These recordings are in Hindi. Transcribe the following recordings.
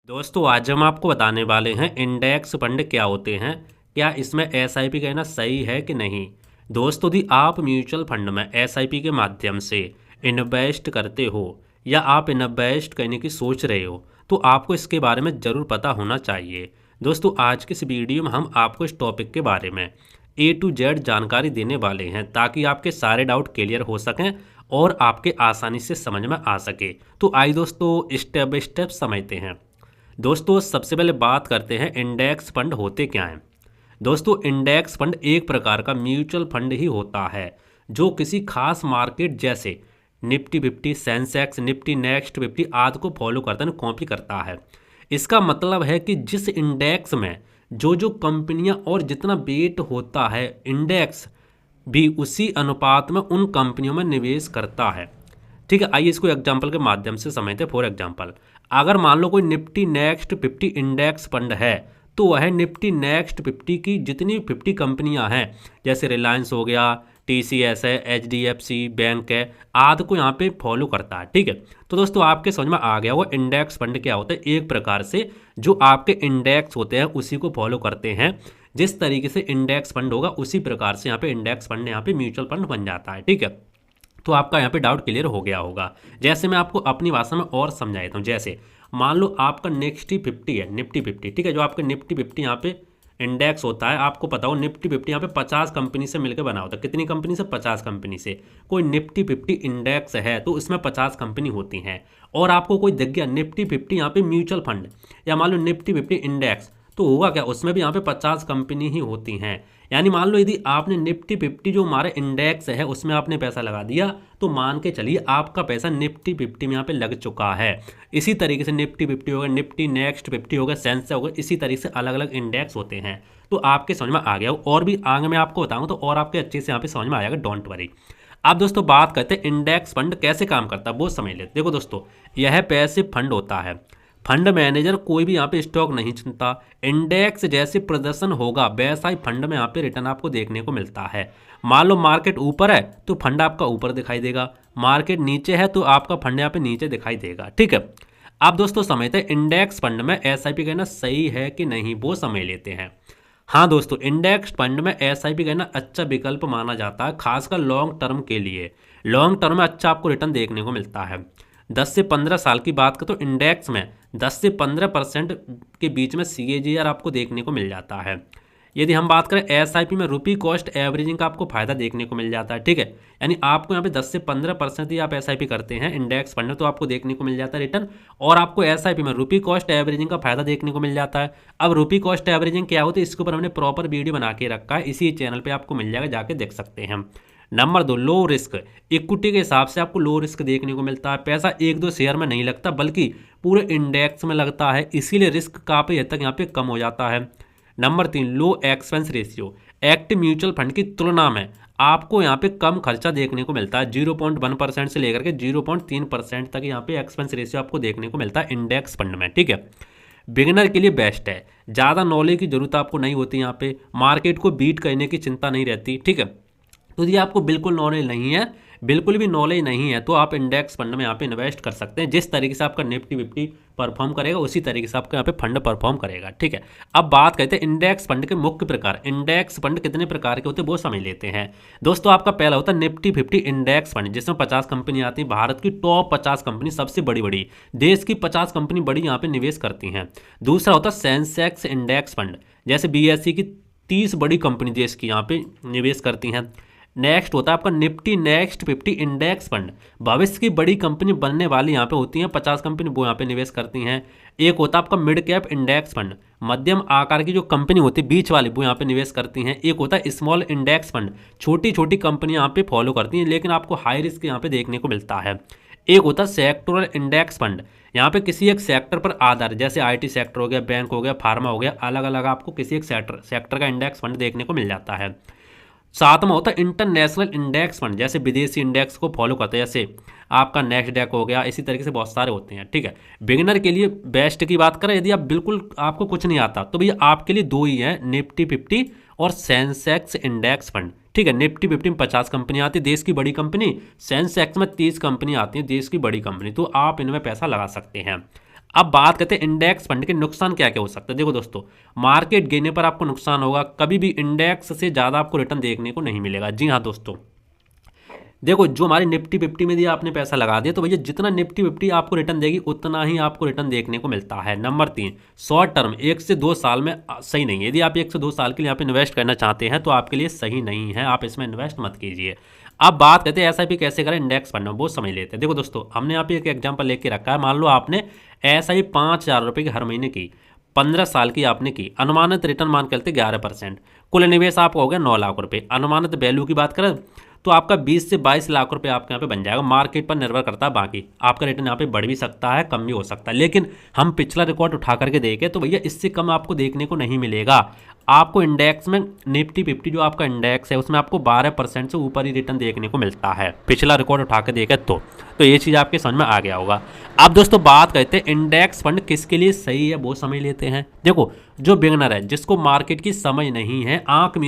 दोस्तों आज हम आपको बताने वाले हैं इंडेक्स फंड क्या होते हैं। क्या इसमें एसआईपी कहना सही है कि नहीं। दोस्तों यदि आप म्यूचुअल फंड में एसआईपी के माध्यम से इन्वेस्ट करते हो या आप इन्वेस्ट करने की सोच रहे हो तो आपको इसके बारे में ज़रूर पता होना चाहिए। दोस्तों आज की इस वीडियो में हम आपको इस टॉपिक के बारे में A to Z जानकारी देने वाले हैं ताकि आपके सारे डाउट क्लियर हो सकें और आपके आसानी से समझ में आ सके। तो आइए दोस्तों स्टेप बाय स्टेप समझते हैं। दोस्तों सबसे पहले बात करते हैं इंडेक्स फंड होते क्या हैं। दोस्तों इंडेक्स फंड एक प्रकार का म्यूचुअल फंड ही होता है जो किसी खास मार्केट जैसे निफ्टी 50, सेंसेक्स, निफ्टी नेक्स्ट 50 आदि को फॉलो करता है, कॉपी करता है। इसका मतलब है कि जिस इंडेक्स में जो कंपनियां और जितना वेट होता है इंडेक्स भी उसी अनुपात में उन कंपनियों में निवेश करता है। ठीक है, आइए इसको एग्जाम्पल के माध्यम से समझते हैं। फॉर एग्जाम्पल अगर मान लो कोई निफ्टी नेक्स्ट 50 इंडेक्स फंड है तो वह निफ्टी नेक्स्ट 50 की जितनी 50 कंपनियां हैं जैसे रिलायंस हो गया, टीसीएस है, एचडीएफसी बैंक है आदि को यहाँ पे फॉलो करता है। ठीक है, तो दोस्तों आपके समझ में आ गया वो इंडेक्स फंड क्या होता है। एक प्रकार से जो आपके इंडेक्स होते हैं उसी को फॉलो करते हैं। जिस तरीके से इंडेक्स फंड होगा उसी प्रकार से यहाँ पे इंडेक्स फंड यहाँ पे म्यूचुअल फंड बन जाता है। ठीक है, तो आपका यहाँ पे डाउट क्लियर हो गया होगा। जैसे मैं आपको अपनी भाषा में और समझा देता हूँ। जैसे मान लो आपका निफ्टी 50 है, निफ्टी 50 ठीक है, जो आपका निफ्टी 50 यहाँ पे इंडेक्स होता है। आपको पता हो निफ्टी 50 यहाँ पे 50 कंपनी से मिलकर बना होता है। कितनी कंपनी से? 50 कंपनी से। कोई निफ्टी 50 इंडेक्स है तो इसमें 50 कंपनी होती हैं। और आपको कोई दिख गया निफ्टी 50 यहाँ पे म्यूचुअल फंड या मान लो निफ्टी 50 इंडेक्स, तो होगा क्या, उसमें भी यहाँ पे 50 कंपनी ही होती हैं। यानी मान लो यदि आपने निफ्टी 50 जो हमारे इंडेक्स है उसमें आपने पैसा लगा दिया तो मान के चलिए आपका पैसा निफ्टी 50 में यहाँ पे लग चुका है। इसी तरीके से निफ्टी 50 होगा, निफ्टी नेक्स्ट 50 होगा, सेंसेक्स होगा, इसी तरीके से अलग अलग इंडेक्स होते हैं। तो आपके समझ में आ गया और भी आगे मैं आपको बताऊँ तो और आपके अच्छे से यहाँ पे समझ में आ जाएगा, डोंट वरी। अब दोस्तों बात करते हैं इंडेक्स फंड कैसे काम करता है वो समझ लेते। देखो दोस्तों यह पैसिव फंड होता है। फंड मैनेजर कोई भी यहाँ पे स्टॉक नहीं चुनता। इंडेक्स जैसे प्रदर्शन होगा वैसा ही फंड में यहाँ पे रिटर्न आपको देखने को मिलता है। मान लो मार्केट ऊपर है तो फंड आपका ऊपर दिखाई देगा, मार्केट नीचे है तो आपका फंड यहाँ पे नीचे दिखाई देगा। ठीक है, अब दोस्तों समझते हैं इंडेक्स फंड में एसआईपी कहना सही है कि नहीं वो समझ लेते हैं। हाँ दोस्तों इंडेक्स फंड में एसआईपी कहना अच्छा विकल्प माना जाता है, खासकर लॉन्ग टर्म के लिए। लॉन्ग टर्म में अच्छा आपको रिटर्न देखने को मिलता है। 10 से 15 साल की बात करें तो इंडेक्स में 10 से 15% के बीच में CAGR आपको देखने को मिल जाता है। यदि हम बात करें एसआईपी में रुपी कॉस्ट एवरेजिंग का आपको फायदा देखने को मिल जाता है। ठीक है, यानी आपको यहाँ पे 10 से 15% ही आप एसआईपी करते हैं इंडेक्स फंड में तो आपको देखने को मिल जाता है रिटर्न, और आपको एसआईपी में रुपी कॉस्ट एवरेजिंग का फायदा देखने को मिल जाता है। अब रुपी कॉस्ट एवरेजिंग क्या होती है इसके ऊपर हमने प्रॉपर वीडियो बना के रखा है, इसी चैनल पर आपको मिल जाएगा, जाके देख सकते हैं। Number 2 low risk. इक्विटी के हिसाब से आपको लो रिस्क देखने को मिलता है। पैसा एक दो शेयर में नहीं लगता बल्कि पूरे इंडेक्स में लगता है, इसीलिए रिस्क काफ़ी हद तक यहाँ पे कम हो जाता है। Number 3 low expense ratio. Active mutual fund की तुलना में आपको यहाँ पे कम खर्चा देखने को मिलता है। 0.1% से लेकर के 0.3% तक यहाँ पे एक्सपेंस रेशियो आपको देखने को मिलता है इंडेक्स फंड में। ठीक है, बिगिनर के लिए बेस्ट है। ज़्यादा नॉलेज की जरूरत आपको नहीं होती, यहाँ पे मार्केट को बीट करने की चिंता नहीं रहती। ठीक है, तो यदि आपको बिल्कुल नॉलेज नहीं है, बिल्कुल भी नॉलेज नहीं है तो आप इंडेक्स फंड में यहाँ पे इन्वेस्ट कर सकते हैं। जिस तरीके से आपका निफ्टी 50 परफॉर्म करेगा उसी तरीके से आपका यहाँ पे फंड परफॉर्म करेगा। ठीक है, अब बात करते हैं इंडेक्स फंड के मुख्य प्रकार। इंडेक्स फंड कितने प्रकार के होते हैं वो समझ लेते हैं। दोस्तों आपका पहला होता है निफ्टी 50 इंडेक्स फंड जिसमें 50 कंपनी आती है। भारत की टॉप 50 कंपनी, सबसे बड़ी बड़ी देश की 50 कंपनी बड़ी यहाँ पे निवेश करती हैं। दूसरा होता है सेंसेक्स इंडेक्स फंड, जैसे BSE की 30 बड़ी कंपनी देश की यहाँ पे निवेश करती हैं। नेक्स्ट होता है आपका निफ्टी नेक्स्ट 50 इंडेक्स फंड, भविष्य की बड़ी कंपनी बनने वाली यहाँ पे होती हैं 50 कंपनी, वो यहाँ पे निवेश करती हैं। एक होता है आपका मिड कैप इंडेक्स फंड, मध्यम आकार की जो कंपनी होती है बीच वाली वो यहाँ पे निवेश करती हैं। एक होता है स्मॉल इंडेक्स फंड, छोटी छोटी कंपनी यहाँ पे फॉलो करती हैं लेकिन आपको हाई रिस्क यहाँ पे देखने को मिलता है। एक होता है सेक्टोरल इंडेक्स फंड, यहाँ पे किसी एक सेक्टर पर आधारित, जैसे IT सेक्टर हो गया, बैंक हो गया, फार्मा हो गया, अलग अलग आपको किसी एक सेक्टर का इंडेक्स फंड देखने को मिल जाता है। सातवां होता है इंटरनेशनल इंडेक्स फंड, जैसे विदेशी इंडेक्स को फॉलो करते हैं, जैसे आपका नेस्डैक हो गया, इसी तरीके से बहुत सारे होते हैं। ठीक है, बिगिनर के लिए बेस्ट की बात करें, यदि आप बिल्कुल आपको कुछ नहीं आता तो भैया आपके लिए दो ही हैं, निफ्टी 50 और सेंसेक्स इंडेक्स फंड। ठीक है, निफ्टी 50 में 50 कंपनी आती है देश की बड़ी कंपनी, सेंसेक्स में 30 कंपनी आती है देश की बड़ी कंपनी, तो आप इनमें पैसा लगा सकते हैं। अब बात करते हैं इंडेक्स फंड के नुकसान क्या क्या हो सकते हैं। देखो दोस्तों, मार्केट गिरने पर आपको नुकसान होगा, कभी भी इंडेक्स से ज़्यादा आपको रिटर्न देखने को नहीं मिलेगा। जी हाँ दोस्तों, देखो जो हमारी निफ्टी 50 में दिया आपने पैसा लगा दिया, तो भैया जितना निफ्टी 50 आपको रिटर्न देगी उतना ही आपको रिटर्न देखने को मिलता है। नंबर 3, शॉर्ट टर्म 1 से 2 साल में सही नहीं है। यदि आप 1 से 2 साल के लिए यहाँ पे इन्वेस्ट करना चाहते हैं तो आपके लिए सही नहीं है, आप इसमें इन्वेस्ट मत कीजिए। अब बात करते हैं एसआईपी कैसे करें इंडेक्स फंड में, वो समझ लेते हैं। देखो दोस्तों, हमने यहाँ पे एक एग्जाम्पल लेके रखा है। मान लो आपने एसआईपी 5,000 रुपये की हर महीने की, 15 साल की आपने की, अनुमानित रिटर्न मान के चलते 11%, कुल निवेश आपका हो गया 9 लाख रुपये। अनुमानित वैल्यू की बात करें तो आपका 20 से 22 लाख रुपए आपके यहाँ पे बन जाएगा। मार्केट पर निर्भर करता है, बाकी आपका रिटर्न यहाँ पे बढ़ भी सकता है, कम भी हो सकता है। लेकिन हम पिछला रिकॉर्ड उठा करके देखें तो भैया इससे कम आपको देखने को नहीं मिलेगा। आपको इंडेक्स में निफ्टी 50 जो आपका इंडेक्स है उसमें आपको 12% से ऊपर ही रिटर्न देखने को मिलता है, पिछला रिकॉर्ड उठा के देखें तो ये चीज़ आपके समझ में आ गया होगा। अब दोस्तों बात करते हैं इंडेक्स फंड किसके लिए सही है, वो समझ लेते हैं। देखो जो बिगनर है, जिसको मार्केट की समझ नहीं है, आंख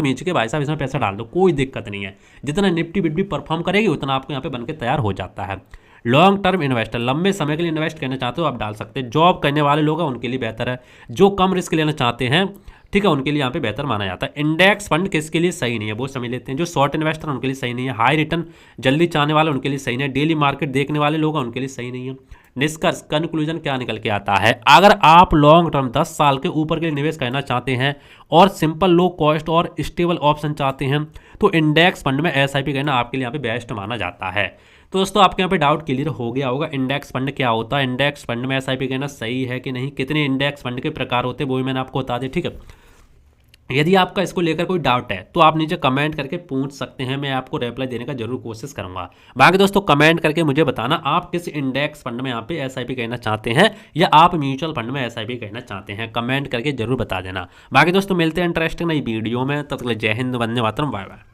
मीच के भाई साहब इसमें पैसा डाल दो, कोई दिक्कत नहीं है। जितना निफ्टी 50 परफॉर्म करेगी उतना आपको यहाँ पे बनके तैयार हो जाता है। लॉन्ग टर्म इन्वेस्टर, लंबे समय के लिए इन्वेस्ट करना चाहते हो आप डाल सकते हैं। जॉब करने वाले लोग हैं उनके लिए बेहतर है, जो कम रिस्क लेना चाहते हैं ठीक है उनके लिए यहाँ पे बेहतर माना जाता है। इंडेक्स फंड किसके लिए सही नहीं है वो समझ लेते हैं। जो शॉर्ट इन्वेस्टर उनके लिए सही नहीं है, हाई रिटर्न जल्दी चाहने वाले उनके लिए सही नहीं है, डेली मार्केट देखने वाले लोग हैं उनके लिए सही नहीं है। निष्कर्ष कंक्लूजन क्या निकल के आता है, अगर आप लॉन्ग टर्म 10 साल के ऊपर के लिए निवेश करना चाहते हैं और सिंपल लो कॉस्ट और स्टेबल ऑप्शन चाहते हैं तो इंडेक्स फंड में एसआईपी करना आपके लिए यहाँ पे बेस्ट माना जाता है। तो दोस्तों आपके यहाँ पे डाउट क्लियर हो गया होगा इंडेक्स फंड क्या होता है, इंडेक्स फंड में एसआईपी करना सही है कि नहीं, कितने इंडेक्स फंड के प्रकार होते हैं वो भी मैंने आपको बता दिया। ठीक है, यदि आपका इसको लेकर कोई डाउट है तो आप नीचे कमेंट करके पूछ सकते हैं, मैं आपको रिप्लाई देने का जरूर कोशिश करूंगा। बाकी दोस्तों कमेंट करके मुझे बताना आप किस इंडेक्स फंड में यहाँ पे एसआईपी करना चाहते हैं या आप म्यूचुअल फंड में एसआईपी करना चाहते हैं, कमेंट करके जरूर बता देना। बाकी दोस्तों मिलते हैं इंटरेस्टिंग नई वीडियो में, तब तक जय हिंद, वंदे मातरम, बाय बाय।